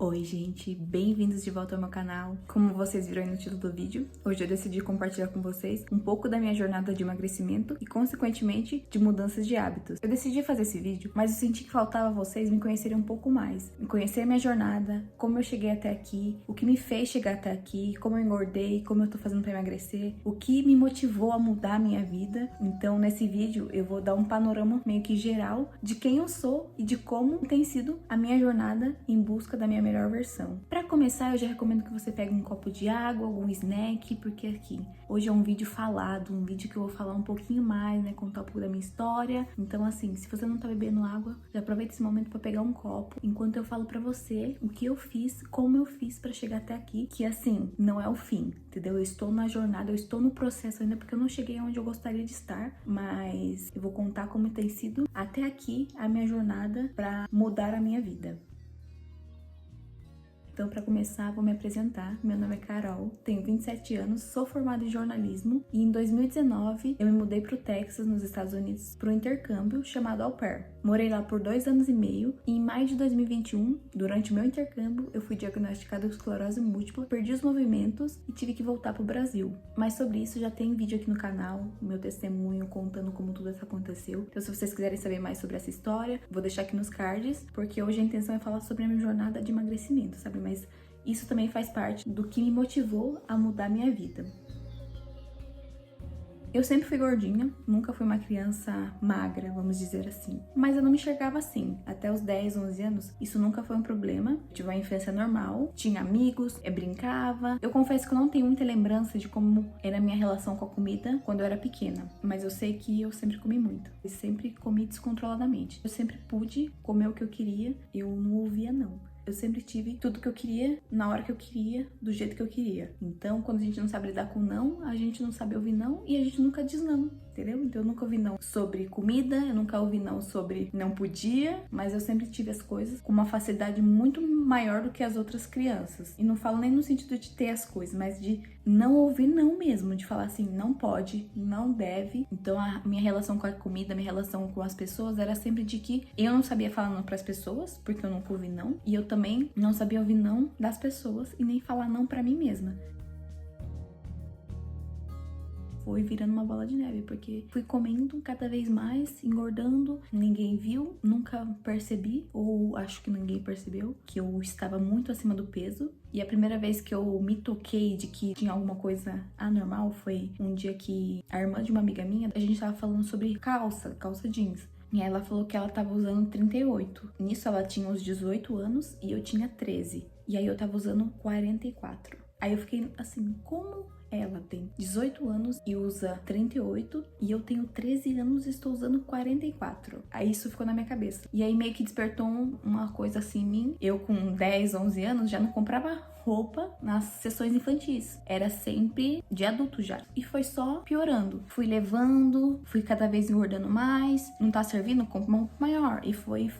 Oi gente, bem-vindos de volta ao meu canal. Como vocês viram aí no título do vídeo, hoje eu decidi compartilhar com vocês um pouco da minha jornada de emagrecimento e consequentemente de mudanças de hábitos. Eu decidi fazer esse vídeo, mas eu senti que faltava vocês me conhecerem um pouco mais, me conhecer a minha jornada, como eu cheguei até aqui, o que me fez chegar até aqui, como eu engordei, como eu tô fazendo pra emagrecer, o que me motivou a mudar a minha vida. Então nesse vídeo eu vou dar um panorama meio que geral de quem eu sou e de como tem sido a minha jornada em busca da minha melhor versão. Para começar, eu já recomendo que você pegue um copo de água, algum snack, porque aqui hoje é um vídeo falado, um vídeo que eu vou falar um pouquinho mais, né, contar um pouco da minha história. Então assim, se você não tá bebendo água, já aproveita esse momento para pegar um copo, enquanto eu falo para você o que eu fiz, como eu fiz para chegar até aqui, que assim, não é o fim, entendeu? Eu estou na jornada, eu estou no processo ainda, porque eu não cheguei onde eu gostaria de estar, mas eu vou contar como tem sido até aqui a minha jornada para mudar a minha vida. Então, para começar, vou me apresentar. Meu nome é Carol, tenho 27 anos, sou formada em jornalismo e em 2019 eu me mudei para o Texas, nos Estados Unidos, para um intercâmbio chamado Au Pair. Morei lá por 2 anos e meio e em maio de 2021, durante o meu intercâmbio, eu fui diagnosticada com esclerose múltipla, perdi os movimentos e tive que voltar para o Brasil. Mas sobre isso já tem vídeo aqui no canal, meu testemunho contando como tudo isso aconteceu. Então, se vocês quiserem saber mais sobre essa história, vou deixar aqui nos cards, porque hoje a intenção é falar sobre a minha jornada de emagrecimento, sabe? Mas isso também faz parte do que me motivou a mudar minha vida. Eu sempre fui gordinha, nunca fui uma criança magra, vamos dizer assim. Mas eu não me enxergava assim. Até os 10, 11 anos, isso nunca foi um problema. Tive uma infância normal, tinha amigos, brincava. Eu confesso que eu não tenho muita lembrança de como era a minha relação com a comida quando eu era pequena. Mas eu sei que eu sempre comi muito. E sempre comi descontroladamente. Eu sempre pude comer o que eu queria, eu não ouvia não. Eu sempre tive tudo que eu queria, na hora que eu queria, do jeito que eu queria. Então, quando a gente não sabe lidar com não, a gente não sabe ouvir não e a gente nunca diz não, entendeu? Então, eu nunca ouvi não sobre comida, eu nunca ouvi não sobre não podia, mas eu sempre tive as coisas com uma facilidade muito maior do que as outras crianças. E não falo nem no sentido de ter as coisas, mas de não ouvir não mesmo, de falar assim, não pode, não deve. Então, a minha relação com a comida, a minha relação com as pessoas era sempre de que eu não sabia falar não para as pessoas, porque eu nunca ouvi não, e eu também não sabia ouvir não das pessoas e nem falar não pra mim mesma. Foi virando uma bola de neve, porque fui comendo cada vez mais, engordando, ninguém viu, nunca percebi, ou acho que ninguém percebeu, que eu estava muito acima do peso. E a primeira vez que eu me toquei de que tinha alguma coisa anormal foi um dia que a irmã de uma amiga minha, a gente tava falando sobre calça jeans. E ela falou que ela tava usando 38. Nisso ela tinha uns 18 anos e eu tinha 13. E aí eu tava usando 44. Aí eu fiquei assim, como ela tem 18 anos e usa 38 e eu tenho 13 anos e estou usando 44. Aí isso ficou na minha cabeça. E aí meio que despertou uma coisa assim em mim. Eu com 10, 11 anos já não comprava roupa nas sessões infantis. Era sempre de adulto já. E foi só piorando. Fui levando, fui cada vez engordando mais. Não tá servindo? Compra uma roupa maior. E foi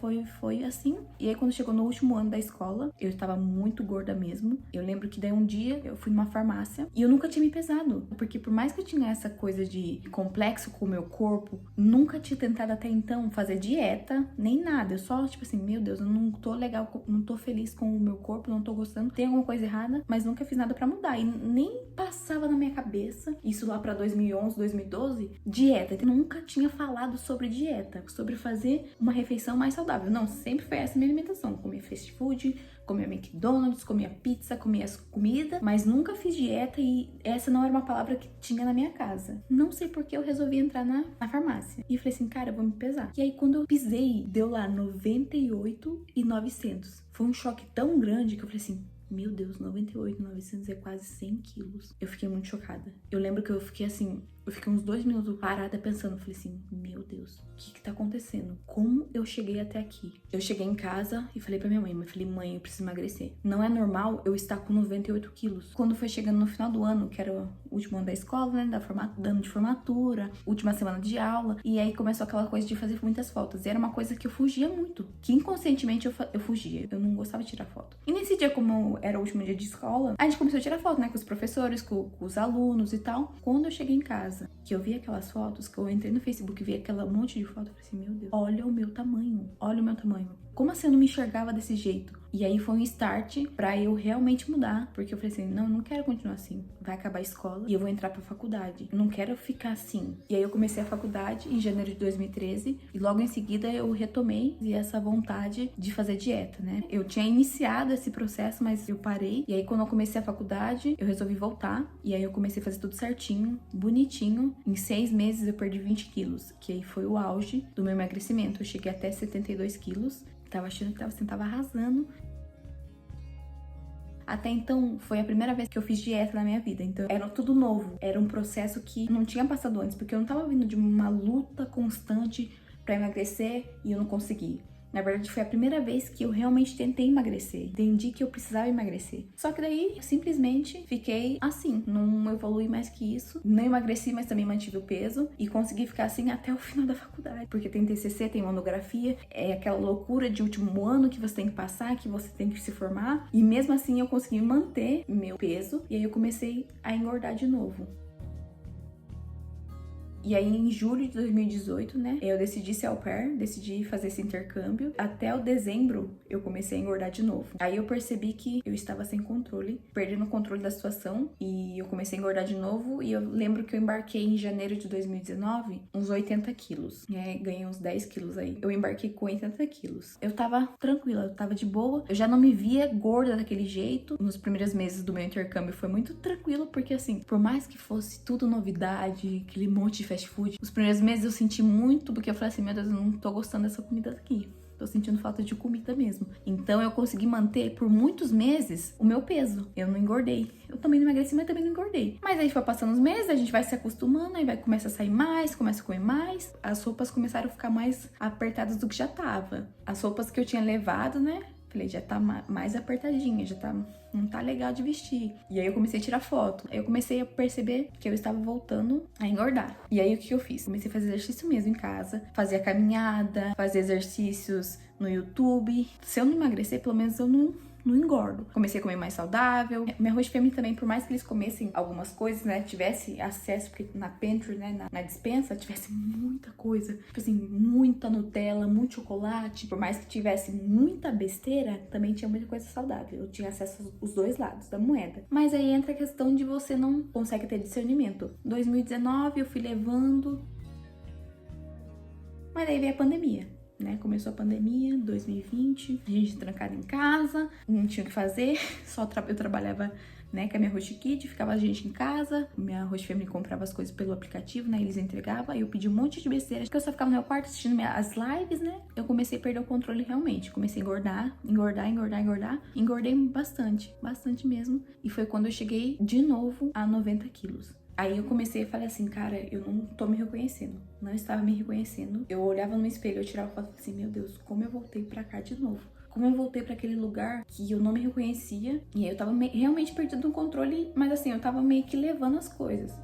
assim. E aí quando chegou no último ano da escola, eu estava muito gorda mesmo. Eu lembro que daí um dia eu fui numa farmácia e eu nunca tinha me pesado. Porque por mais que eu tinha essa coisa de complexo com o meu corpo, nunca tinha tentado até então fazer dieta, nem nada. Eu só, tipo assim, meu Deus, eu não tô legal, não tô feliz com o meu corpo, não tô gostando. Tem alguma coisa errada, mas nunca fiz nada pra mudar. E nem passava na minha cabeça, isso lá pra 2011, 2012, dieta. Eu nunca tinha falado sobre dieta, sobre fazer uma refeição mais saudável. Não, sempre foi essa a minha alimentação. Comia fast food, comia McDonald's, comia pizza, comia as comidas, mas nunca fiz dieta e essa não era uma palavra que tinha na minha casa. Não sei por que eu resolvi entrar na farmácia. E eu falei assim, cara, eu vou me pesar. E aí quando eu pisei, deu lá 98,900. Foi um choque tão grande que eu falei assim, meu Deus, 98,900 é quase 100 quilos. Eu fiquei muito chocada. Eu lembro que eu fiquei assim, eu fiquei uns 2 minutos parada pensando, falei assim, meu Deus, o que tá acontecendo? Como eu cheguei até aqui? Eu cheguei em casa e falei pra minha mãe, mãe, eu preciso emagrecer. Não é normal eu estar com 98 quilos. Quando foi chegando no final do ano, que era o último ano da escola, né, ano de formatura, última semana de aula, e aí começou aquela coisa de fazer muitas fotos. E era uma coisa que eu fugia muito, que inconscientemente eu fugia, eu não gostava de tirar foto. E nesse dia, como era o último dia de escola, a gente começou a tirar foto, né, com os professores, com os alunos e tal. Quando eu cheguei em casa, que eu vi aquelas fotos, que eu entrei no Facebook e vi aquela monte de foto, eu falei assim, meu Deus, olha o meu tamanho, olha o meu tamanho. Como assim eu não me enxergava desse jeito? E aí foi um start pra eu realmente mudar, porque eu falei assim, não, eu não quero continuar assim. Vai acabar a escola e eu vou entrar pra faculdade. Eu não quero ficar assim. E aí eu comecei a faculdade em janeiro de 2013 e logo em seguida eu retomei essa vontade de fazer dieta, né? Eu tinha iniciado esse processo, mas eu parei. E aí quando eu comecei a faculdade, eu resolvi voltar. E aí eu comecei a fazer tudo certinho, bonitinho. Em 6 meses eu perdi 20 quilos, que aí foi o auge do meu emagrecimento. Eu cheguei até 72 quilos. Tava achando que tava arrasando. Até então, foi a primeira vez que eu fiz dieta na minha vida. Então, era tudo novo. Era um processo que não tinha passado antes, porque eu não tava vindo de uma luta constante pra emagrecer e eu não consegui. Na verdade, foi a primeira vez que eu realmente tentei emagrecer. Entendi que eu precisava emagrecer. Só que daí, simplesmente, fiquei assim. Não evolui mais que isso. Não emagreci, mas também mantive o peso. E consegui ficar assim até o final da faculdade. Porque tem TCC, tem monografia. É aquela loucura de último ano que você tem que passar, que você tem que se formar. E mesmo assim, eu consegui manter meu peso. E aí, eu comecei a engordar de novo. E aí, em julho de 2018, né, eu decidi ser au pair, decidi fazer esse intercâmbio. Até o dezembro, eu comecei a engordar de novo. Aí eu percebi que eu estava sem controle, perdendo o controle da situação, e eu comecei a engordar de novo. E eu lembro que eu embarquei em janeiro de 2019, uns 80 quilos. E aí, ganhei uns 10 quilos aí. Eu embarquei com 80 quilos. Eu tava tranquila, eu tava de boa. Eu já não me via gorda daquele jeito. Nos primeiros meses do meu intercâmbio foi muito tranquilo, porque assim, por mais que fosse tudo novidade, aquele monte de fast food. Os primeiros meses eu senti muito, porque eu falei assim, meu Deus, eu não tô gostando dessa comida aqui. Tô sentindo falta de comida mesmo. Então eu consegui manter por muitos meses o meu peso. Eu não engordei. Eu também não emagreci, mas também não engordei. Mas aí foi passando os meses, a gente vai se acostumando, aí vai começar a sair mais, começa a comer mais. As roupas começaram a ficar mais apertadas do que já tava. As roupas que eu tinha levado, né? Falei, já tá mais apertadinha, não tá legal de vestir. E aí eu comecei a tirar foto. Aí eu comecei a perceber que eu estava voltando a engordar. E aí o que eu fiz? Comecei a fazer exercício mesmo em casa, fazia caminhada, fazia exercícios no YouTube. Se eu não emagrecer, pelo menos eu não engordo. Comecei a comer mais saudável. Minha arroz fêmea também, por mais que eles comessem algumas coisas, né, tivesse acesso, porque na pantry, né, na despensa, tivesse muita coisa. Tipo assim, muita Nutella, muito chocolate. Por mais que tivesse muita besteira, também tinha muita coisa saudável. Eu tinha acesso aos dois lados da moeda. Mas aí entra a questão de você não consegue ter discernimento. 2019 eu fui levando, mas aí veio a pandemia. Né? Começou a pandemia, 2020, a gente trancada em casa, não tinha o que fazer, eu trabalhava, né, com a minha Host Kit, ficava a gente em casa, minha Host Family comprava as coisas pelo aplicativo, né, eles entregavam, aí eu pedi um monte de besteira, porque eu só ficava no meu quarto assistindo as lives, né, eu comecei a perder o controle realmente, comecei a engordei bastante mesmo, e foi quando eu cheguei de novo a 90 quilos. Aí eu comecei a falar assim, cara, eu não tô me reconhecendo. Não estava me reconhecendo. Eu olhava no espelho, eu tirava foto e falei assim, meu Deus, como eu voltei pra cá de novo? Como eu voltei pra aquele lugar que eu não me reconhecia. E aí eu tava realmente perdido no controle, mas assim, eu tava meio que levando as coisas.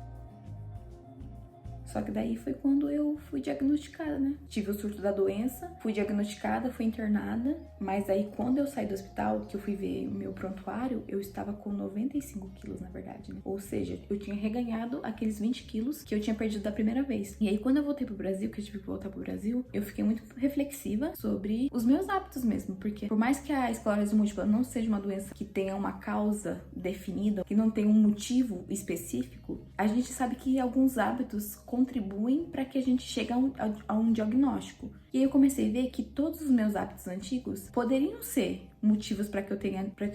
Só que daí foi quando eu fui diagnosticada, né? Tive o surto da doença, fui diagnosticada, fui internada. Mas aí quando eu saí do hospital, que eu fui ver o meu prontuário, eu estava com 95 quilos, na verdade, né? Ou seja, eu tinha reganhado aqueles 20 quilos que eu tinha perdido da primeira vez. E aí quando eu voltei pro Brasil, que eu tive que voltar pro Brasil, eu fiquei muito reflexiva sobre os meus hábitos mesmo. Porque por mais que a esclerose múltipla não seja uma doença que tenha uma causa definida, que não tenha um motivo específico, a gente sabe que alguns hábitos contribuem para que a gente chegue a um diagnóstico. E aí eu comecei a ver que todos os meus hábitos antigos poderiam ser motivos para que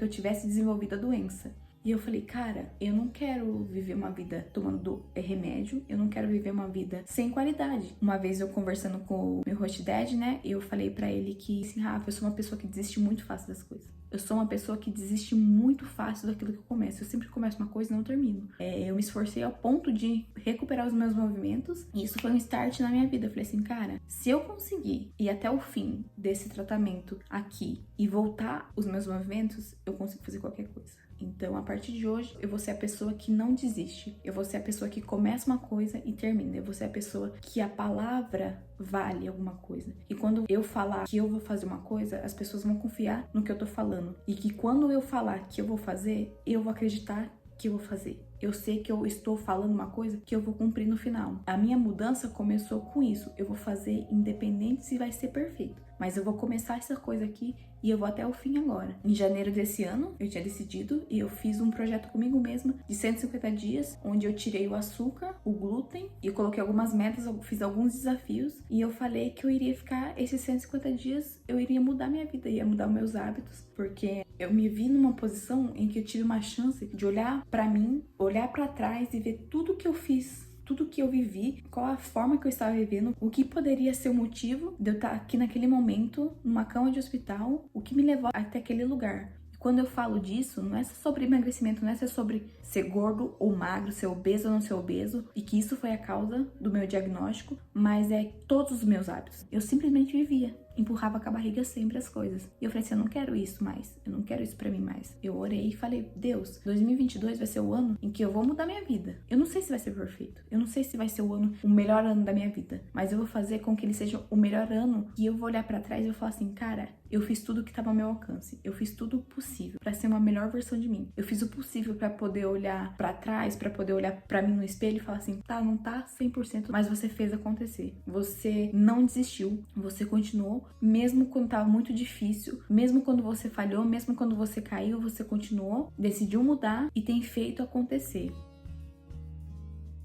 eu tivesse desenvolvido a doença. E eu falei, cara, eu não quero viver uma vida tomando remédio, eu não quero viver uma vida sem qualidade. Uma vez eu conversando com o meu host dad, né, eu falei pra ele que, assim, Rafa, eu sou uma pessoa que desiste muito fácil das coisas. Eu sou uma pessoa que desiste muito fácil daquilo que eu começo. Eu sempre começo uma coisa e não termino. Eu me esforcei ao ponto de recuperar os meus movimentos. E isso foi um start na minha vida. Eu falei assim, cara, se eu conseguir ir até o fim desse tratamento aqui e voltar os meus movimentos, eu consigo fazer qualquer coisa. Então, a partir de hoje, eu vou ser a pessoa que não desiste. Eu vou ser a pessoa que começa uma coisa e termina. Eu vou ser a pessoa que a palavra vale alguma coisa. E quando eu falar que eu vou fazer uma coisa, as pessoas vão confiar no que eu tô falando. E que quando eu falar que eu vou fazer, eu vou acreditar que eu vou fazer. Eu sei que eu estou falando uma coisa que eu vou cumprir no final. A minha mudança começou com isso. Eu vou fazer independente se vai ser perfeito. Mas eu vou começar essa coisa aqui e eu vou até o fim agora. Em janeiro desse ano, eu tinha decidido e eu fiz um projeto comigo mesma de 150 dias, onde eu tirei o açúcar, o glúten e eu coloquei algumas metas, eu fiz alguns desafios e eu falei que eu iria ficar esses 150 dias, eu iria mudar minha vida, ia mudar os meus hábitos, porque eu me vi numa posição em que eu tive uma chance de olhar pra mim, olhar pra trás e ver tudo que eu fiz, tudo que eu vivi, qual a forma que eu estava vivendo, o que poderia ser o motivo de eu estar aqui naquele momento, numa cama de hospital, o que me levou até aquele lugar. E quando eu falo disso, não é só sobre emagrecimento, não é só sobre ser gordo ou magro, ser obeso ou não ser obeso, e que isso foi a causa do meu diagnóstico, mas é todos os meus hábitos. Eu simplesmente vivia, empurrava com a barriga sempre as coisas. E eu falei assim, eu não quero isso mais, eu não quero isso pra mim mais. Eu orei e falei, Deus, 2022 vai ser o ano em que eu vou mudar minha vida. Eu não sei se vai ser perfeito, eu não sei se vai ser o melhor ano da minha vida, mas eu vou fazer com que ele seja o melhor ano e eu vou olhar pra trás e eu vou falar assim, cara, eu fiz tudo que estava ao meu alcance. Eu fiz tudo o possível para ser uma melhor versão de mim. Eu fiz o possível para poder olhar para trás, para poder olhar para mim no espelho e falar assim, tá, não tá 100%, mas você fez acontecer. Você não desistiu, você continuou, mesmo quando tava muito difícil, mesmo quando você falhou, mesmo quando você caiu, você continuou, decidiu mudar e tem feito acontecer.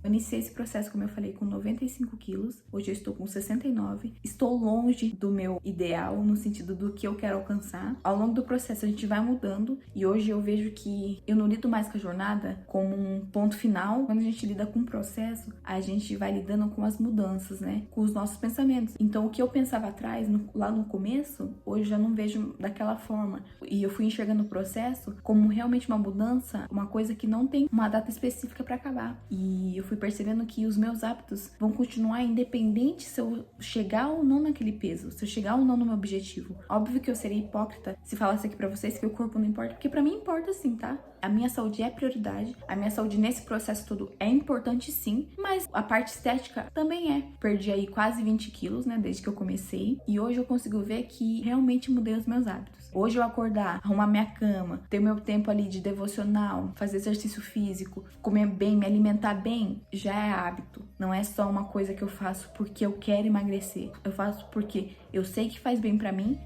Eu iniciei esse processo, como eu falei, com 95 quilos. Hoje eu estou com 69. Estou longe do meu ideal, no sentido do que eu quero alcançar. Ao longo do processo a gente vai mudando e hoje eu vejo que eu não lido mais com a jornada como um ponto final. Quando a gente lida com o processo, a gente vai lidando com as mudanças, né? Com os nossos pensamentos. Então o que eu pensava atrás, lá no começo, hoje eu já não vejo daquela forma. E eu fui enxergando o processo como realmente uma mudança, uma coisa que não tem uma data específica para acabar. E eu fui percebendo que os meus hábitos vão continuar independente se eu chegar ou não naquele peso, se eu chegar ou não no meu objetivo. Óbvio que eu seria hipócrita se falasse aqui pra vocês que o corpo não importa, porque pra mim importa sim, tá? A minha saúde é prioridade, a minha saúde nesse processo todo é importante sim, mas a parte estética também é. Perdi aí quase 20 quilos, né, desde que eu comecei, e hoje eu consigo ver que realmente mudei os meus hábitos. Hoje eu acordar, arrumar minha cama, ter meu tempo ali de devocional, fazer exercício físico, comer bem, me alimentar bem, já é hábito. Não é só uma coisa que eu faço porque eu quero emagrecer. Eu faço porque eu sei que faz bem pra mim.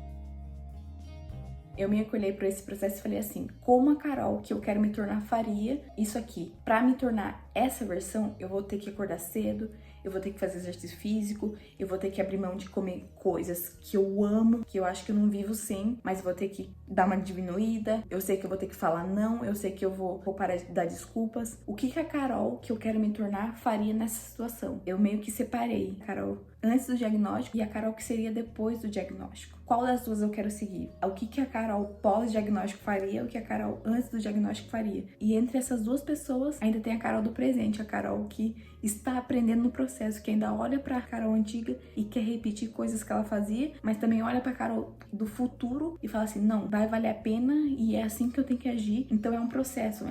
Eu me acolhei para esse processo e falei assim, como a Carol que eu quero me tornar faria isso aqui? Para me tornar essa versão, eu vou ter que acordar cedo, eu vou ter que fazer exercício físico, eu vou ter que abrir mão de comer coisas que eu amo, que eu acho que eu não vivo sem, mas eu vou ter que dar uma diminuída, eu sei que eu vou ter que falar não, eu sei que eu vou parar de dar desculpas. O que a Carol que eu quero me tornar faria nessa situação? Eu meio que separei a Carol antes do diagnóstico e a Carol que seria depois do diagnóstico. Qual das duas eu quero seguir? O que a Carol pós-diagnóstico faria, o que a Carol antes do diagnóstico faria. E entre essas duas pessoas, ainda tem a Carol do presente, a Carol que está aprendendo no processo, que ainda olha para a Carol antiga e quer repetir coisas que ela fazia, mas também olha para a Carol do futuro e fala assim, não, vai valer a pena e é assim que eu tenho que agir. Então é um processo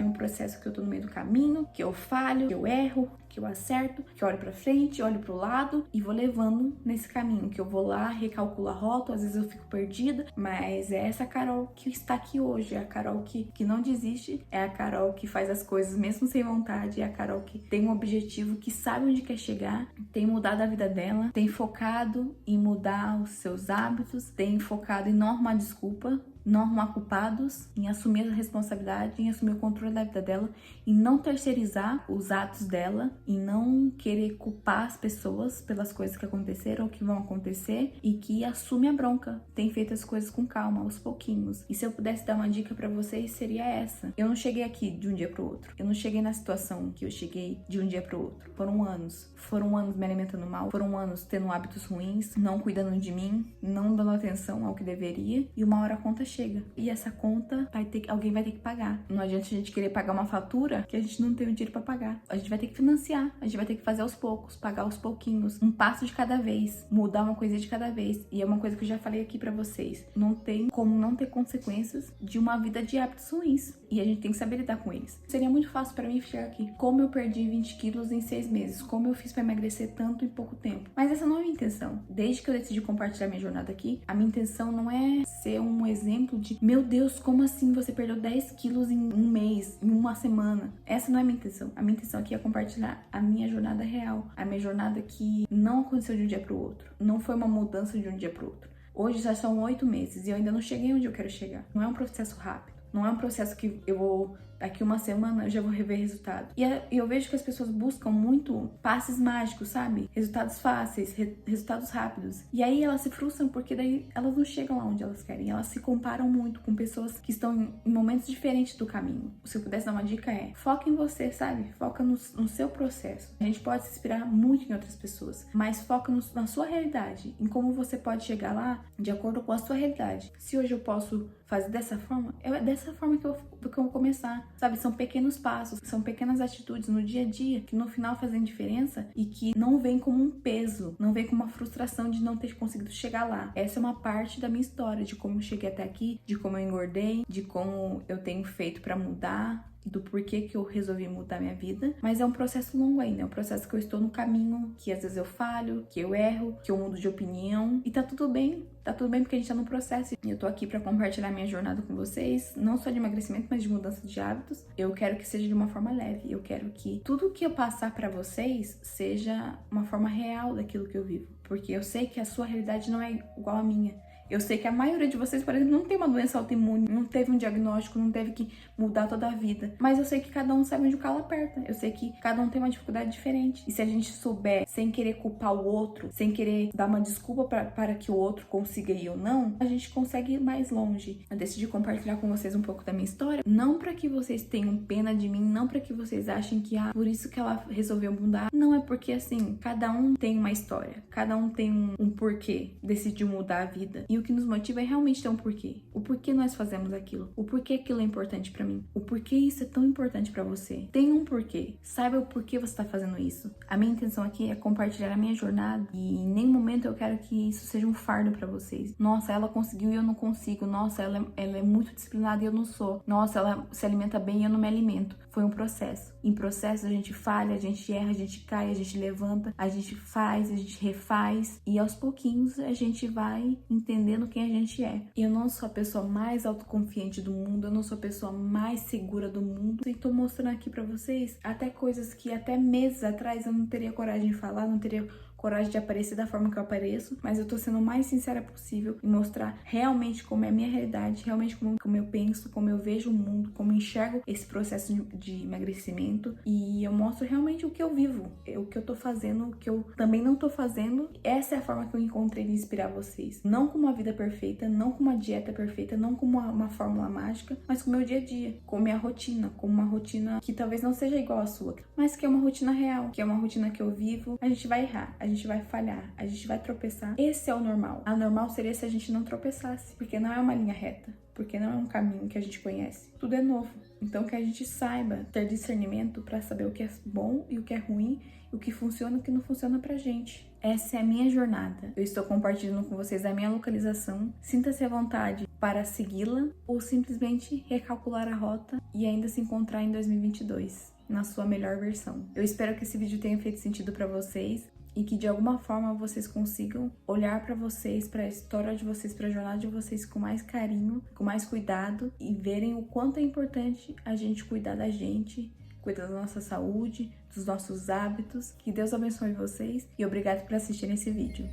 que eu tô no meio do caminho, que eu falho, que eu erro, que eu acerto, que eu olho pra frente, olho pro lado e vou levando nesse caminho, que eu vou lá, recalculo a rota, às vezes eu fico perdida, mas é essa Carol que está aqui hoje, é a Carol que não desiste, é a Carol que faz as coisas mesmo sem vontade, é a Carol que tem um objetivo, que sabe onde quer chegar, tem mudado a vida dela, tem focado em mudar os seus hábitos, tem focado em não arrumar desculpa, não arrumar culpados, em assumir a responsabilidade, em assumir o controle da vida dela, em não terceirizar os atos dela, em não querer culpar as pessoas pelas coisas que aconteceram ou que vão acontecer e que assume a bronca, tem feito as coisas com calma, aos pouquinhos. E se eu pudesse dar uma dica pra vocês, seria essa. Eu não cheguei aqui de um dia pro outro. Eu não cheguei na situação que eu cheguei de um dia pro outro. Foram anos me alimentando mal, foram anos tendo hábitos ruins, não cuidando de mim, não dando atenção ao que deveria, e uma hora a conta chega. E essa conta alguém vai ter que pagar. Não adianta a gente querer pagar uma fatura que a gente não tem o dinheiro pra pagar. A gente vai ter que financiar, a gente vai ter que fazer aos poucos, pagar aos pouquinhos, um passo de cada vez, mudar uma coisa de cada vez. E é uma coisa que eu já falei aqui pra vocês. Não tem como não ter consequências de uma vida de hábitos ruins. E a gente tem que saber lidar com eles. Seria muito fácil pra mim chegar aqui. Como eu perdi 20 quilos em 6 meses? Como eu fiz pra emagrecer tanto em pouco tempo? Mas essa não é a minha intenção. Desde que eu decidi compartilhar minha jornada aqui, a minha intenção não é ser um exemplo de meu Deus, como assim você perdeu 10 quilos em um mês, em uma semana? Essa não é a minha intenção. A minha intenção aqui é compartilhar a minha jornada real. A minha jornada que não aconteceu de um dia pro outro. Não foi uma mudança de um dia pro outro. Hoje já são 8 meses e eu ainda não cheguei onde eu quero chegar. Não é um processo rápido. Não é um processo que eu vou, daqui uma semana, eu já vou rever resultado. E eu vejo que as pessoas buscam muito passes mágicos, sabe? Resultados fáceis, resultados rápidos. E aí elas se frustram porque daí elas não chegam lá onde elas querem. Elas se comparam muito com pessoas que estão em momentos diferentes do caminho. Se eu pudesse dar uma dica foca em você, sabe? Foca no seu processo. A gente pode se inspirar muito em outras pessoas, mas foca na sua realidade, em como você pode chegar lá de acordo com a sua realidade. Se hoje eu posso fazer dessa forma, é dessa forma que eu vou começar, sabe? São pequenos passos, são pequenas atitudes no dia a dia que no final fazem diferença e que não vem como um peso, não vem como uma frustração de não ter conseguido chegar lá. Essa é uma parte da minha história, de como eu cheguei até aqui, de como eu engordei, de como eu tenho feito pra mudar, do porquê que eu resolvi mudar minha vida, mas é um processo longo ainda, é um processo que eu estou no caminho, que às vezes eu falho, que eu erro, que eu mudo de opinião, e tá tudo bem porque a gente tá no processo. E eu tô aqui pra compartilhar minha jornada com vocês, não só de emagrecimento, mas de mudança de hábitos. Eu quero que seja de uma forma leve, eu quero que tudo que eu passar pra vocês seja uma forma real daquilo que eu vivo, porque eu sei que a sua realidade não é igual à minha. Eu sei que a maioria de vocês, por exemplo, não tem uma doença autoimune, não teve um diagnóstico, não teve que mudar toda a vida. Mas eu sei que cada um sabe onde o calo aperta. Eu sei que cada um tem uma dificuldade diferente. E se a gente souber, sem querer culpar o outro, sem querer dar uma desculpa para que o outro consiga ir ou não, a gente consegue ir mais longe. Eu decidi compartilhar com vocês um pouco da minha história. Não para que vocês tenham pena de mim, não para que vocês achem que, por isso que ela resolveu mudar. Não, é porque, assim, cada um tem uma história. Cada um tem um porquê, decidiu mudar a vida. E o que nos motiva é realmente ter um porquê. O porquê nós fazemos aquilo. O porquê aquilo é importante pra mim. O porquê isso é tão importante pra você. Tem um porquê. Saiba o porquê você tá fazendo isso. A minha intenção aqui é compartilhar a minha jornada e em nenhum momento eu quero que isso seja um fardo pra vocês. Nossa, ela conseguiu e eu não consigo. Nossa, ela é muito disciplinada e eu não sou. Nossa, ela se alimenta bem e eu não me alimento. Foi um processo. Em processo a gente falha, a gente erra, a gente cai, a gente levanta, a gente faz, a gente refaz e aos pouquinhos a gente vai entendendo quem a gente é. Eu não sou a pessoa mais autoconfiante do mundo, eu não sou a pessoa mais segura do mundo. E tô mostrando aqui pra vocês até coisas que até meses atrás eu não teria coragem de falar, não teria coragem de aparecer da forma que eu apareço, mas eu tô sendo o mais sincera possível e mostrar realmente como é a minha realidade, realmente como eu penso, como eu vejo o mundo, como eu enxergo esse processo de emagrecimento e eu mostro realmente o que eu vivo, o que eu tô fazendo, o que eu também não tô fazendo. Essa é a forma que eu encontrei de inspirar vocês. Não com uma vida perfeita, não com uma dieta perfeita, não com uma fórmula mágica, mas com o meu dia a dia, com minha rotina, com uma rotina que talvez não seja igual à sua, mas que é uma rotina real, que é uma rotina que eu vivo. A gente vai errar, a gente vai falhar, a gente vai tropeçar. Esse é o normal. A normal seria se a gente não tropeçasse, porque não é uma linha reta, porque não é um caminho que a gente conhece. Tudo é novo. Então que a gente saiba ter discernimento para saber o que é bom e o que é ruim, o que funciona e o que não funciona pra gente. Essa é a minha jornada. Eu estou compartilhando com vocês a minha localização. Sinta-se à vontade para segui-la ou simplesmente recalcular a rota e ainda se encontrar em 2022 na sua melhor versão. Eu espero que esse vídeo tenha feito sentido para vocês e que de alguma forma vocês consigam olhar para vocês, para a história de vocês, para a jornada de vocês com mais carinho, com mais cuidado e verem o quanto é importante a gente cuidar da gente, cuidar da nossa saúde, dos nossos hábitos. Que Deus abençoe vocês e obrigado por assistirem esse vídeo.